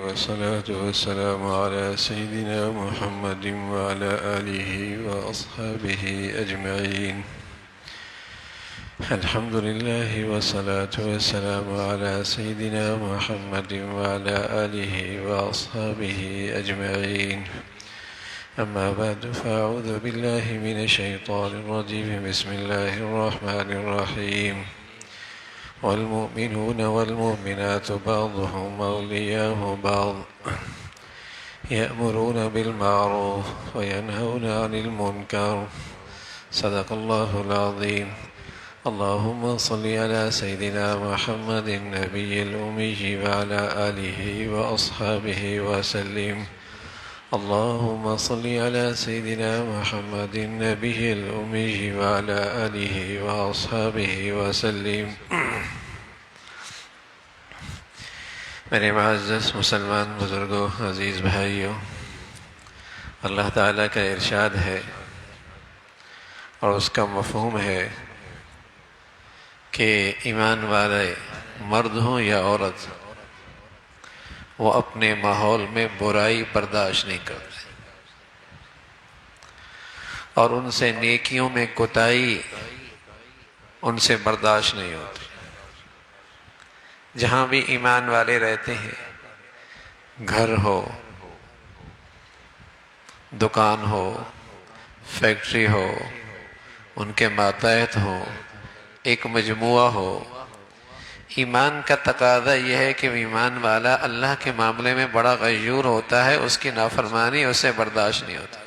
والصلاة والسلام على سيدنا محمد وعلى آله وأصحابه أجمعين. الحمد لله والصلاة والسلام على سيدنا محمد وعلى آله وأصحابه أجمعين. أما بعد فأعوذ بالله من الشيطان الرجيم. بسم الله الرحمن الرحيم. والمؤمنون والمؤمنات بعضهم أولياء بعض يأمرون بالمعروف وينهون عن المنكر. صدق الله العظيم. اللهم صل على سيدنا محمد النبي الأمي وعلى آله وأصحابه وسلم. اللهم صل على سيدنا محمد النبي الأمي وعلى آله وأصحابه وسلم. میرے معزز مسلمان بزرگوں، عزیز بھائیوں، اللہ تعالیٰ کا ارشاد ہے اور اس کا مفہوم ہے کہ ایمان والے مرد ہوں یا عورت، وہ اپنے ماحول میں برائی برداشت نہیں کرتے اور ان سے نیکیوں میں کوتاہی ان سے برداشت نہیں ہوتی۔ جہاں بھی ایمان والے رہتے ہیں، گھر ہو، دکان ہو، فیکٹری ہو، ان کے ماتحت ہو، ایک مجموعہ ہو، ایمان کا تقاضا یہ ہے کہ ایمان والا اللہ کے معاملے میں بڑا غیور ہوتا ہے، اس کی نافرمانی اسے برداشت نہیں ہوتا۔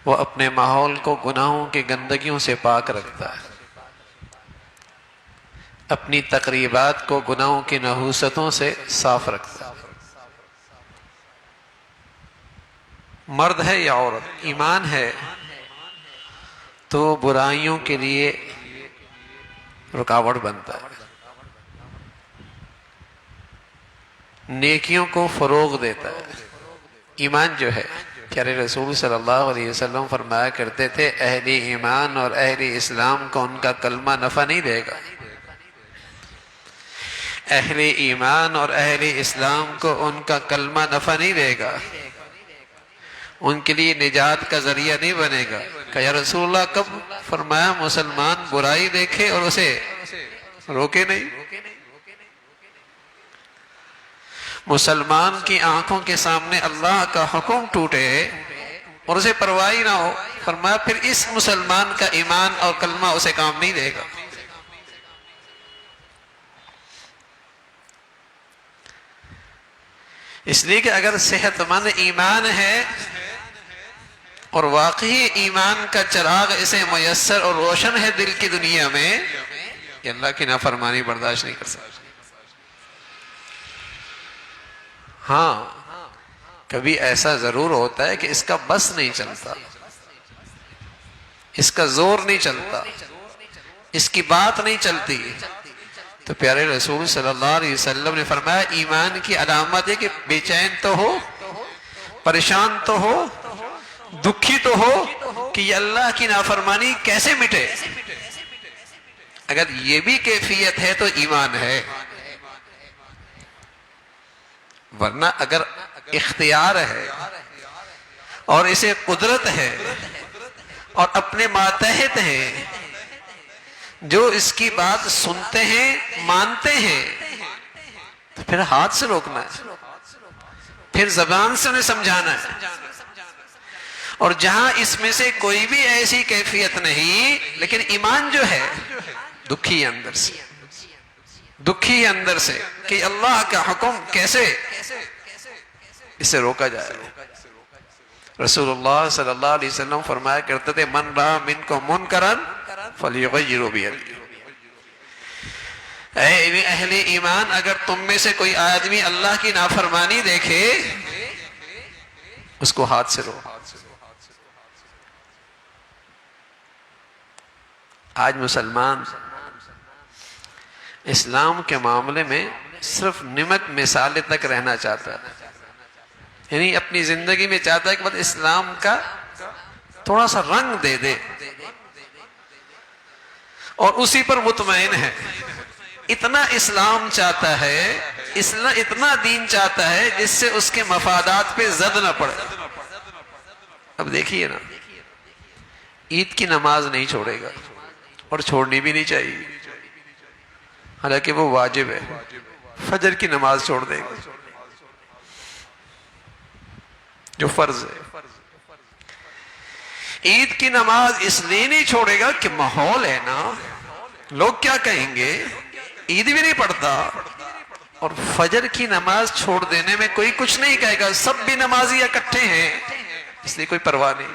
وہ اپنے ماحول کو گناہوں کی گندگیوں سے پاک رکھتا ہے، اپنی تقریبات کو گناہوں کی نحوستوں سے صاف رکھتا ہے۔ مرد ہے یا عورت، ایمان ہے تو برائیوں کے لیے رکاوٹ بنتا ہے، نیکیوں کو فروغ دیتا ہے۔ ایمان جو ہے، پیارے رسول صلی اللہ علیہ وسلم فرمایا کرتے تھے، اہل ایمان اور اہل اسلام کو ان کا کلمہ نفع نہیں دے گا۔ اہل ایمان اور اہل اسلام کو ان کا کلمہ نفع نہیں دے گا، ان کے لیے نجات کا ذریعہ نہیں بنے گا۔ کہ یا رسول اللہ کب؟ فرمایا مسلمان برائی دیکھے اور اسے روکے نہیں، مسلمان کی آنکھوں کے سامنے اللہ کا حکم ٹوٹے اور اسے پرواہ نہ ہو، فرمایا پھر اس مسلمان کا ایمان اور کلمہ اسے کام نہیں دے گا۔ اس لیے کہ اگر صحت مند ایمان ہے اور واقعی ایمان کا چراغ اسے میسر اور روشن ہے دل کی دنیا میں، کہ اللہ کی نافرمانی برداشت نہیں کر سکتا۔ ہاں کبھی ایسا ضرور ہوتا ہے کہ اس کا بس نہیں چلتا، اس کا زور نہیں چلتا، اس کی بات نہیں چلتی، تو پیارے رسول صلی اللہ علیہ وسلم نے فرمایا ایمان کی علامت ہے کہ بے چین تو ہو، پریشان تو ہو، دکھی تو ہو کہ یہ اللہ کی نافرمانی کیسے مٹے۔ اگر یہ بھی کیفیت ہے تو ایمان ہے، ورنہ اگر اختیار ہے اور اسے قدرت ہے اور اپنے ماتحت ہیں جو اس کی بات سنتے ہیں، مانتے ہیں، تو پھر ہاتھ سے روکنا ہے، پھر زبان سے انہیں سمجھانا ہے۔ اور جہاں اس میں سے کوئی بھی ایسی کیفیت نہیں، لیکن ایمان جو ہے دکھی اندر سے، دکھی اندر سے کہ اللہ کا حکم کیسے اسے روکا جائے۔ رسول اللہ صلی اللہ علیہ وسلم فرمایا کرتے تھے من رأى منکم منکرا فلیغیرہ بیدہ۔ اے اہل ایمان، اگر تم میں سے کوئی آدمی اللہ کی نافرمانی دیکھے، اس کو ہاتھ سے روکو۔ آج مسلمان اسلام کے معاملے میں صرف نمک مثالے تک رہنا چاہتا ہے، یعنی اپنی زندگی میں چاہتا ہے کہ بس اسلام کا تھوڑا سا رنگ دے دے، اور اسی پر مطمئن ہے. اتنا اسلام چاہتا ہے، اتنا دین چاہتا ہے جس سے اس کے مفادات پہ زد نہ پڑے. اب دیکھیے نا، عید کی نماز نہیں چھوڑے گا اور چھوڑنی بھی نہیں چاہیے، حالانکہ وہ واجب ہے. فجر کی نماز چھوڑ دے گا جو فرض ہے. عید کی نماز اس لیے نہیں چھوڑے گا کہ ماحول ہے نا، لوگ کیا کہیں گے، عید بھی نہیں پڑھتا. اور فجر کی نماز چھوڑ دینے میں کوئی کچھ نہیں کہے گا، سب بھی نمازی اکٹھے ہیں، اس لیے کوئی پرواہ نہیں.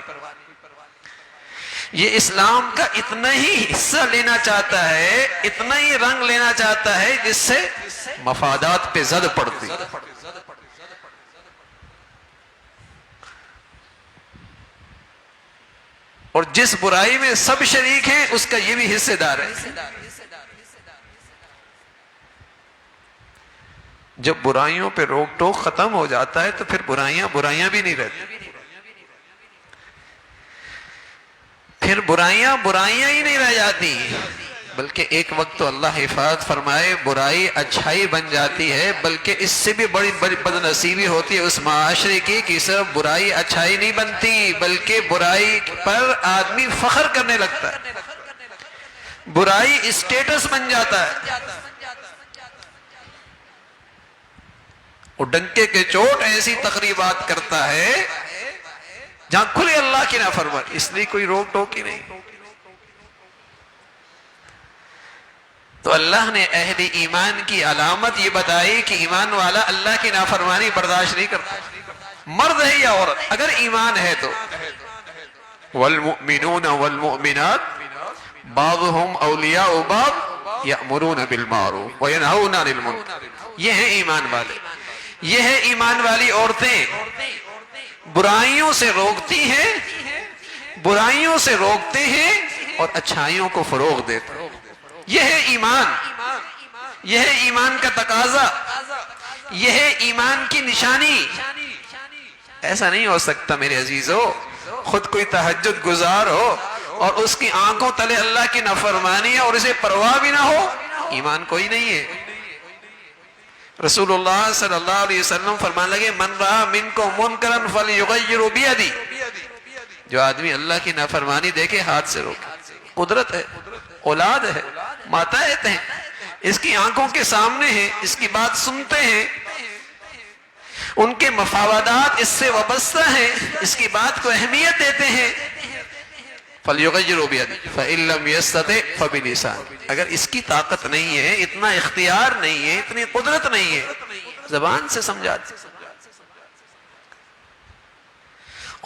یہ اسلام کا اتنا ہی حصہ لینا چاہتا ہے، اتنا ہی رنگ لینا چاہتا ہے جس سے مفادات پہ زد پڑتی. اور جس برائی میں سب شریک ہیں اس کا یہ بھی حصے دار ہے. جب برائیوں پہ روک ٹوک ختم ہو جاتا ہے تو پھر برائیاں بھی نہیں رہتی. پھر برائیاں ہی نہیں رہ جاتی، بلکہ ایک وقت تو اللہ حفاظت فرمائے برائی اچھائی بن جاتی ہے. بلکہ اس سے بھی بڑی بد نصیبی ہوتی ہے اس معاشرے کی کہ صرف برائی اچھائی نہیں بنتی، بلکہ برائی پر آدمی فخر کرنے لگتا ہے، برائی اسٹیٹس بن جاتا ہے. وہ ڈنکے کے چوٹ ایسی تقریبات کرتا ہے جہاں کھلے اللہ کی نافرمانی، اس لیے کوئی روک ٹوک ہی نہیں. تو اللہ نے اہل ایمان کی علامت یہ بتائی کہ ایمان والا اللہ کی نافرمانی برداشت نہیں کرتا، مرد ہے یا عورت، اگر ایمان ہے تو. والمؤمنون والمؤمنات بعضهم اولیاء بعض یأمرون بالمعروف وینہون عن المنکر. یہ ہیں ایمان والے، یہ ہے ایمان والی عورتیں، برائیوں سے روکتی ہیں، برائیوں سے روکتے ہیں اور اچھائیوں کو فروغ دیتے ہیں. یہ ہے ایمان، یہ ہے ایمان کا تقاضا، یہ ہے ایمان کی نشانی. ایسا نہیں ہو سکتا میرے عزیزو، خود کوئی تہجد گزار ہو اور اس کی آنکھوں تلے اللہ کی نافرمانی ہے اور اسے پرواہ بھی نہ ہو، ایمان کوئی نہیں ہے. رسول اللہ صلی اللہ علیہ وسلم فرمانے لگے من رأى منکم منکرا فلیغیرہ بیدی. جو آدمی اللہ کی نافرمانی دیکھے ہاتھ سے روکے. قدرت ہے، اولاد ہے، ماتحت ہیں، اس کی آنکھوں کے سامنے ہیں، اس کی بات سنتے ہیں، ان کے مفادات اس سے وابستہ ہیں، اس کی بات کو اہمیت دیتے ہیں. فَلْيُغَيِّرْهُ بِيَدِهِ فَإِن لَّمْ يَسْتَطِعْ فَبِلِسَانِهِ. اگر اس کی طاقت نہیں ہے، اتنا اختیار نہیں ہے، اتنی قدرت نہیں ہے، زبان سے سمجھاتے.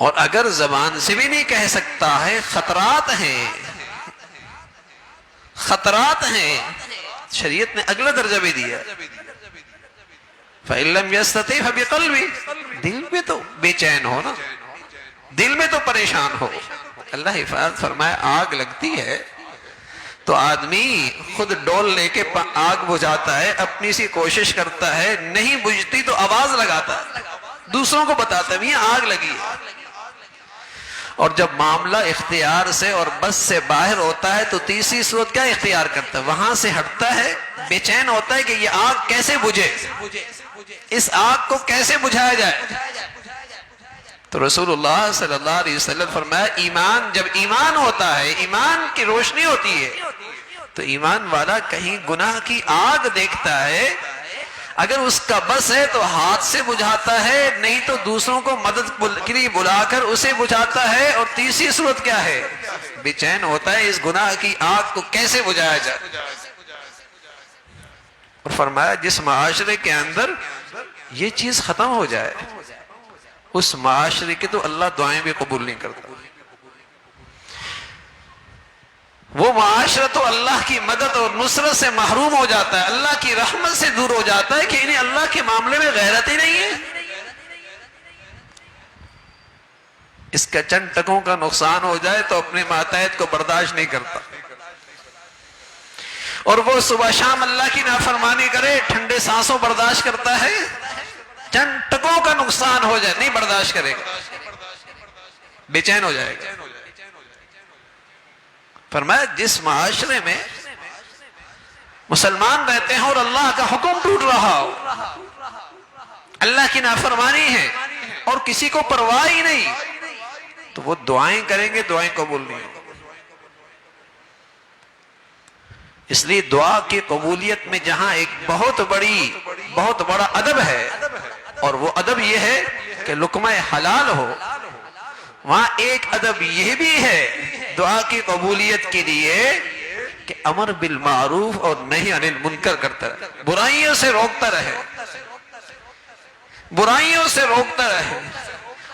اور اگر زبان سے بھی نہیں کہہ سکتا ہے، خطرات ہیں، خطرات ہیں. شریعت نے اگلا درجہ بھی دیا. فَإِن لَّمْ يَسْتَطِعْ فَبِقَلْبِهِ. دل میں تو بے چین ہو نا، دل میں تو پریشان ہو. اللہ حفاظت فرمائے آگ لگتی ہے تو آدمی خود ڈول لے کے آگ بجھاتا ہے، اپنی سی کوشش کرتا ہے، نہیں بجھتی تو آواز لگاتا ہے، دوسروں کو بتاتا ہے یہ آگ لگی ہے. اور جب معاملہ اختیار سے اور بس سے باہر ہوتا ہے تو تیسری صورت کیا اختیار کرتا ہے، وہاں سے ہٹتا ہے، بے چین ہوتا ہے کہ یہ آگ کیسے بجھے، اس آگ کو کیسے بجھایا جائے. تو رسول اللہ صلی اللہ علیہ وسلم فرمایا ایمان، جب ایمان ہوتا ہے، ایمان کی روشنی ہوتی ہے تو ایمان والا کہیں گناہ کی آگ دیکھتا ہے، اگر اس کا بس ہے تو ہاتھ سے بجھاتا ہے، نہیں تو دوسروں کو مدد کے لیے بلا کر اسے بجھاتا ہے. اور تیسری صورت کیا ہے، بے چین ہوتا ہے اس گناہ کی آگ کو کیسے بجھایا جائے. اور فرمایا جس معاشرے کے اندر یہ چیز ختم ہو جائے اس معاشرے کے تو اللہ دعائیں بھی قبول نہیں کرتا. وہ معاشرہ تو اللہ کی مدد اور نصرت سے محروم ہو جاتا ہے، اللہ کی رحمت سے دور ہو جاتا ہے کہ انہیں اللہ کے معاملے میں غیرت ہی نہیں ہے. اس کا چند ٹکوں کا نقصان ہو جائے تو اپنے ماتحت کو برداشت نہیں کرتا، اور وہ صبح شام اللہ کی نافرمانی کرے، ٹھنڈے سانسوں برداشت کرتا ہے، چند ٹکوں کا نقصان ہو جائے نہیں برداشت کرے گا، بے چین ہو جائے گا. فرمایا جس معاشرے میں مسلمان رہتے ہیں اور اللہ کا حکم ٹوٹ رہا ہو، اللہ کی نافرمانی ہے اور کسی کو پرواہ ہی نہیں، تو وہ دعائیں کریں گے، دعائیں قبول نہیں ہوں۔ اس لیے دعا کی قبولیت میں جہاں ایک بہت بڑا ادب ہے، اور وہ ادب یہ ہے کہ لقمہ حلال ہو، وہاں ایک ادب یہ بھی ہے دعا کی قبولیت کے لیے کہ امر بالمعروف اور نہی عن المنکر کرتا رہے، برائیوں سے روکتا رہے، برائیوں سے روکتا رہے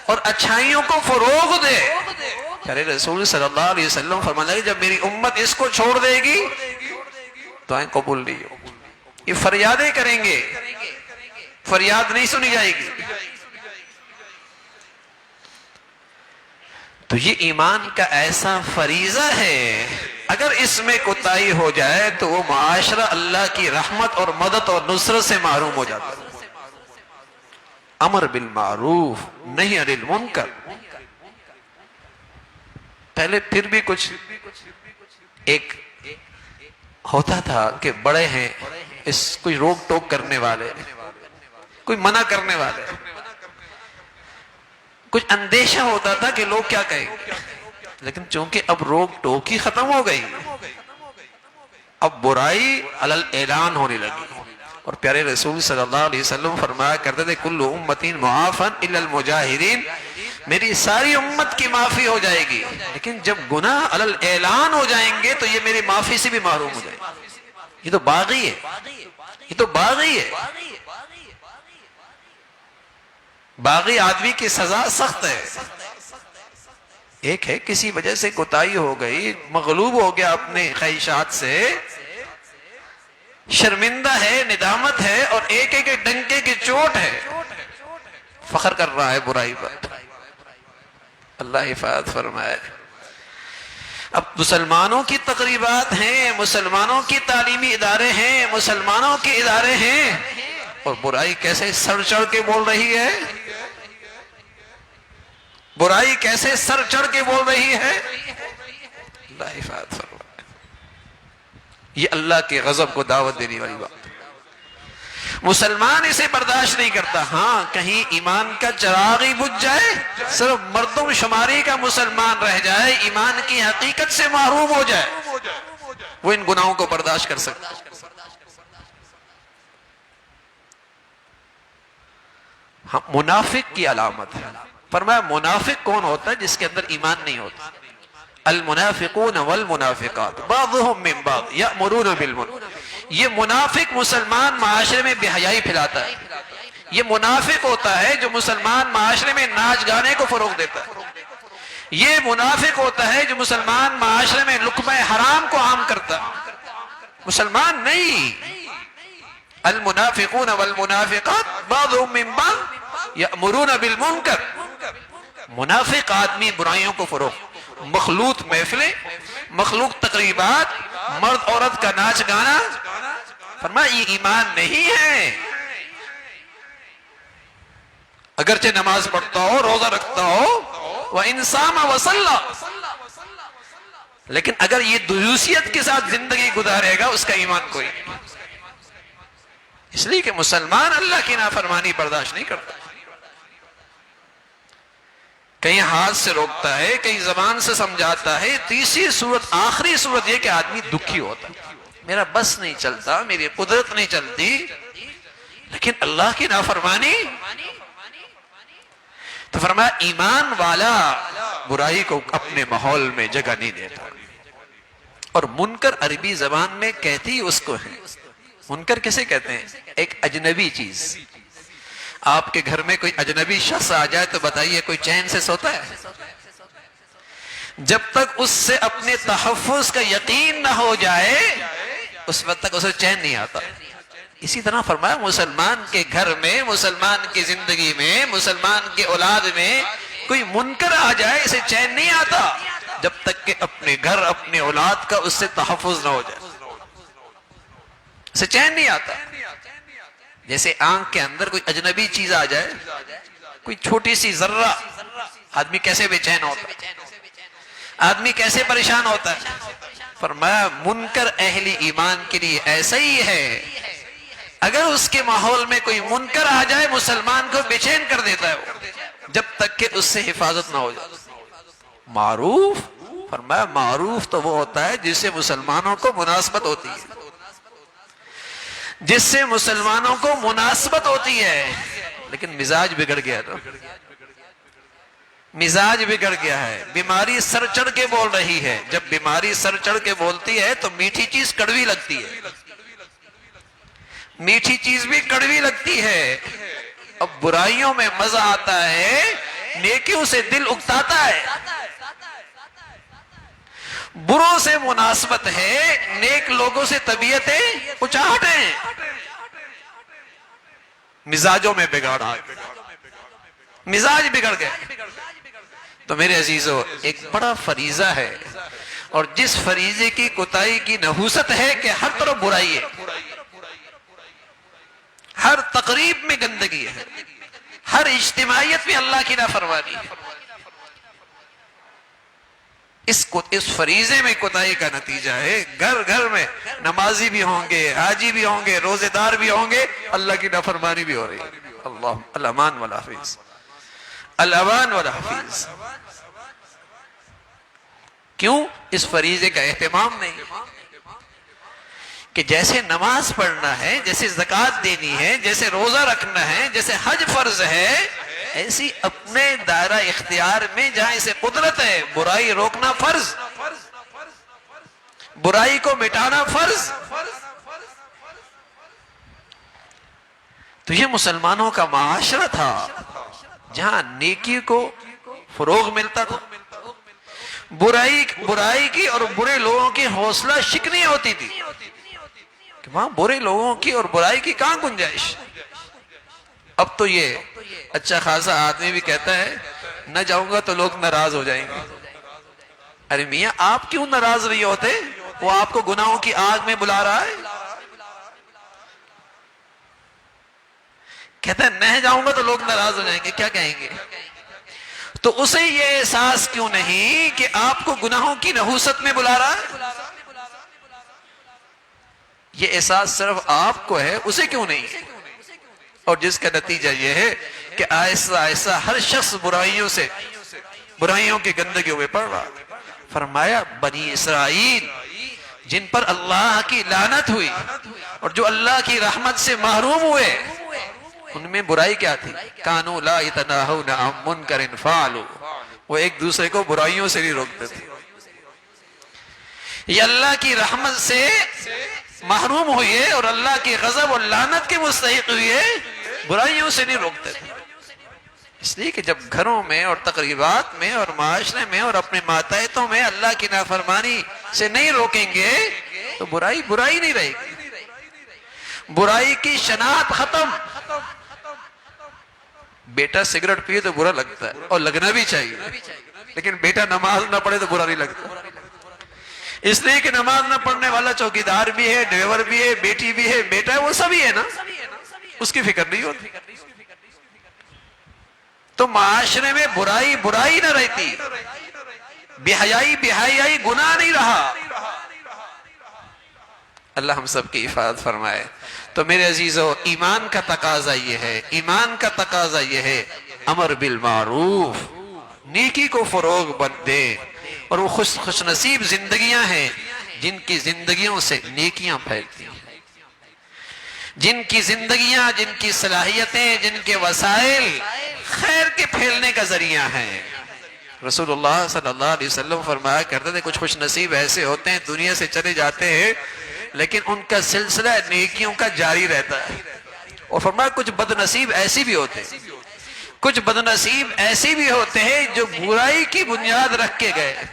اور اچھائیوں کو فروغ دے۔ پیارے رسول صلی اللہ علیہ وسلم فرمایا کہ جب میری امت اس کو چھوڑ دے گی دعائیں قبول نہیں ہو، یہ فریادیں کریں گے، فریاد نہیں سنی جائے گی۔ تو یہ ایمان کا ایسا فریضہ ہے، اگر اس میں کوتاہی ہو جائے تو وہ معاشرہ اللہ کی رحمت اور مدد اور نصرت سے محروم ہو جاتا ہے۔ امر بالمعروف نہی عن المنکر، پہلے پھر بھی کچھ ایک ہوتا تھا کہ بڑے ہیں، اس کوئی روک ٹوک کرنے والے، کوئی منع کرنے والے، کچھ اندیشہ ہوتا تھا کہ لوگ کیا کہیں گے، لیکن چونکہ اب روک ٹوک ہی ختم ہو گئی، اب برائی علی الاعلان ہونے لگی۔ اور پیارے رسول صلی اللہ علیہ وسلم فرمایا کرتے تھے کل امتی معافا الا المجاہرین، میری ساری امت کی معافی ہو جائے گی، لیکن جب گناہ علی الاعلان ہو جائیں گے تو یہ میری معافی سے بھی محروم ہو جائیں گے۔ یہ تو باغی ہے، یہ تو باغی ہے۔ باغی آدمی کی سزا سخت ہے۔ ایک ہے کسی وجہ سے کوتاہی ہو گئی، مغلوب ہو گیا اپنے خواہشات سے، شرمندہ ہے، ندامت ہے، اور ایک ایک ڈنکے کی چوٹ ہے، فخر کر رہا ہے برائی پر۔ اللہ حفاظت فرمائے۔ اب مسلمانوں کی تقریبات ہیں، مسلمانوں کی تعلیمی ادارے ہیں، مسلمانوں کے ادارے ہیں، اور برائی کیسے سر چڑھ کے بول رہی ہے، برائی کیسے سر چڑھ کے بول رہی ہے۔ اللہ حفاظت فرمائے۔ یہ اللہ کے غضب کو دعوت دینے والی بات، مسلمان اسے برداشت نہیں کرتا۔ ہاں کہیں ایمان کا چراغ ہی بجھ جائے، صرف مردم شماری کا مسلمان رہ جائے، ایمان کی حقیقت سے محروم ہو جائے، وہ ان گناہوں کو برداشت کر سکتا۔ ہاں منافق کی علامت ہے، فرمایا منافق کون ہوتا ہے؟ جس کے اندر ایمان نہیں ہوتا۔ المنافقون والمنافقات بعضهم من بعض یأمرون بالمنکر، یہ منافق مسلمان معاشرے میں بے حیائی پھیلاتا ہے، یہ منافق ہوتا ہے جو مسلمان معاشرے میں ناچ گانے کو فروغ دیتا ہے، یہ منافق ہوتا ہے جو مسلمان معاشرے میں لقمہ حرام کو عام کرتا ہے، مسلمان نہیں۔ المنافقون والمنافقات بعضهم من بعض یأمرون بالمنکر، منافق آدمی برائیوں کو فروغ، مخلوط محفلیں، مخلوط تقریبات، مرد عورت کا ناچ گانا، فرمایا یہ ایمان نہیں ہے۔ اگرچہ نماز پڑھتا ہو، روزہ رکھتا ہو، وَإِنْ صَامَ وَصَلَّى، لیکن اگر یہ دیوسیت کے ساتھ زندگی گزارے گا اس کا ایمان کوئی نہیں۔ اس لیے کہ مسلمان اللہ کی نافرمانی برداشت نہیں کرتا، کہیں ہاتھ سے روکتا ہے، کہیں زبان سے سمجھاتا ہے۔ تیسری صورت، آخری صورت یہ کہ آدمی دکھی ہوتا ہے، میرا بس نہیں چلتا، میری قدرت نہیں چلتی، لیکن اللہ کی نافرمانی۔ تو فرمایا ایمان والا برائی کو اپنے ماحول میں جگہ نہیں دیتا۔ اور منکر عربی زبان میں کہتی اس کو ہے، منکر کسے کہتے ہیں؟ ایک اجنبی چیز۔ آپ کے گھر میں کوئی اجنبی شخص آ جائے تو بتائیے کوئی چین سے سوتا ہے؟ جب تک اس سے اپنے تحفظ کا یقین نہ ہو جائے اس وقت تک اسے چین نہیں آتا۔ اسی طرح فرمایا مسلمان کے گھر میں، مسلمان کی زندگی میں، مسلمان کے اولاد میں کوئی منکر آ جائے اسے چین نہیں آتا جب تک کہ اپنے گھر، اپنے اولاد کا اس سے تحفظ نہ ہو جائے، اسے چین نہیں آتا۔ جیسے آنکھ کے اندر کوئی اجنبی چیز آ جائے، کوئی چھوٹی سی ذرہ، آدمی کیسے بے چین ہوتا ہے، آدمی کیسے پریشان ہوتا ہے۔ فرمایا منکر اہل ایمان کے لیے ایسا ہی ہے، اگر اس کے ماحول میں کوئی منکر آ جائے مسلمان کو بے چین کر دیتا ہے وہ، جب تک کہ اس سے حفاظت نہ ہو جائے۔ معروف، فرمایا معروف تو وہ ہوتا ہے جس سے مسلمانوں کو مناسبت ہوتی ہے، جس سے مسلمانوں کو مناسبت ہوتی ہے، لیکن مزاج بگڑ گیا تو مزاج بگڑ گیا ہے، بیماری سر چڑھ کے بول رہی ہے، جب بیماری سر چڑھ کے بولتی ہے تو میٹھی چیز کڑوی لگتی ہے، میٹھی چیز بھی کڑوی لگتی ہے۔ اب برائیوں میں مزہ آتا ہے، نیکیوں سے دل اکتاتا ہے، بروں سے مناسبت ہے، نیک لوگوں سے طبیعتیں اچاہٹ ہیں، مزاجوں میں بگاڑ آ گیا، مزاج بگڑ گئے۔ تو میرے عزیزو، ایک بڑا فریضہ ہے، اور جس فریضے کی کوتاہی کی نحوست ہے کہ ہر طرف برائی ہے، ہر تقریب میں گندگی ہے، ہر اجتماعیت میں اللہ کی نافرمانی ہے۔ اس فریضے میں کوتاہی کا نتیجہ ہے گھر گھر میں نمازی بھی ہوں گے، حاجی بھی ہوں گے، روزے دار بھی ہوں گے، اللہ کی نافرمانی بھی ہو رہی ہے۔ اللہ الامان والحفیظ، الامان والحفیظ۔ کیوں؟ اس فریضے کا اہتمام نہیں، کہ جیسے نماز پڑھنا ہے، جیسے زکوٰۃ دینی ہے، جیسے روزہ رکھنا ہے، جیسے حج فرض ہے، ایسی اپنے دائرہ اختیار میں جہاں اسے قدرت ہے برائی روکنا فرض، برائی کو مٹانا فرض۔ تو یہ مسلمانوں کا معاشرہ تھا جہاں نیکی کو فروغ ملتا تھا، برائی کی اور برے لوگوں کی حوصلہ شکنی ہوتی تھی، کہ وہاں برے لوگوں کی اور برائی کی کہاں گنجائش۔ اب تو یہ اچھا خاصا آدمی بھی کہتا ہے نہ جاؤں گا تو لوگ ناراض ہو جائیں گے۔ ارے میاں آپ کیوں ناراض نہیں ہوتے؟ وہ آپ کو گناہوں کی آگ میں بلا رہا ہے، کہتا ہے نہ جاؤں گا تو لوگ ناراض ہو جائیں گے، کیا کہیں گے؟ تو اسے یہ احساس کیوں نہیں کہ آپ کو گناہوں کی نحوست میں بلا رہا ہے؟ یہ احساس صرف آپ کو ہے، اسے کیوں نہیں ہے؟ اور جس کا نتیجہ یہ ہے کہ آہستہ آہستہ ہر شخص برائیوں کی گندگیوں میں پڑ رہا۔ فرمایا بنی اسرائیل جن پر اللہ کی لعنت ہوئی اور جو اللہ کی رحمت سے محروم ہوئے، ان میں برائی کیا تھی؟ کانوا لا یتناہون عن منکر فعلوا، وہ ایک دوسرے کو برائیوں سے نہیں روکتے تھے۔ یہ اللہ کی رحمت سے محروم ہوئے اور اللہ کی غضب اور لعنت کے مستحق ہوئے، برائیوں سے نہیں روکتے تھے۔ اس لیے کہ جب گھروں میں اور تقریبات میں اور معاشرے میں اور اپنے ماتحتوں میں اللہ کی نافرمانی سے نہیں روکیں گے تو برائی نہیں رہے گی، برائی کی شناخت ختم۔ بیٹا سگریٹ پیے تو برا لگتا ہے اور لگنا بھی چاہیے، لیکن بیٹا نماز نہ پڑھے تو برا نہیں لگتا، اس لیے کہ نماز نہ پڑھنے والا چوکیدار بھی ہے، ڈرائیور بھی ہے، بیٹی بھی ہے، بیٹا ہے، وہ سبھی ہے نا، اس کی فکر نہیں ہوتی۔ تو معاشرے میں برائی نہ رہتی، بے حیائی گناہ نہیں رہا۔ اللہ ہم سب کی حفاظت فرمائے۔ تو میرے عزیزو، ایمان کا تقاضا یہ ہے امر بالمعروف، نیکی کو فروغ دے، اور وہ خوش نصیب زندگیاں ہیں جن کی زندگیوں سے نیکیاں پھیلتی ہیں، جن کی زندگیاں، جن کی صلاحیتیں، جن کے وسائل خیر کے پھیلنے کا ذریعہ ہیں۔ رسول اللہ صلی اللہ علیہ وسلم فرمایا کرتے تھے کچھ خوش نصیب ایسے ہوتے ہیں دنیا سے چلے جاتے ہیں لیکن ان کا سلسلہ نیکیوں کا جاری رہتا ہے، اور فرمایا کچھ بد نصیب ایسی بھی ہوتے ہیں، کچھ بدنصیب ایسی بھی ہوتے ہیں جو برائی کی بنیاد رکھ کے گئے،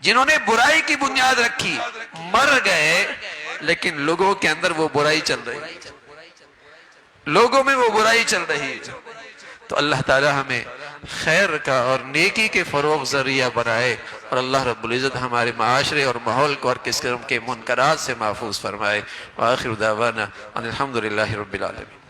جنہوں نے برائی کی بنیاد رکھی مر گئے، لیکن لوگوں کے اندر وہ برائی چل رہی، لوگوں میں وہ برائی چل رہی۔ تو اللہ تعالی ہمیں خیر کا اور نیکی کے فروغ ذریعہ بنائے، اور اللہ رب العزت ہمارے معاشرے اور ماحول کو اور کس قسم کے منکرات سے محفوظ فرمائے۔ وآخر دعوانا ان الحمدللہ رب العالمین۔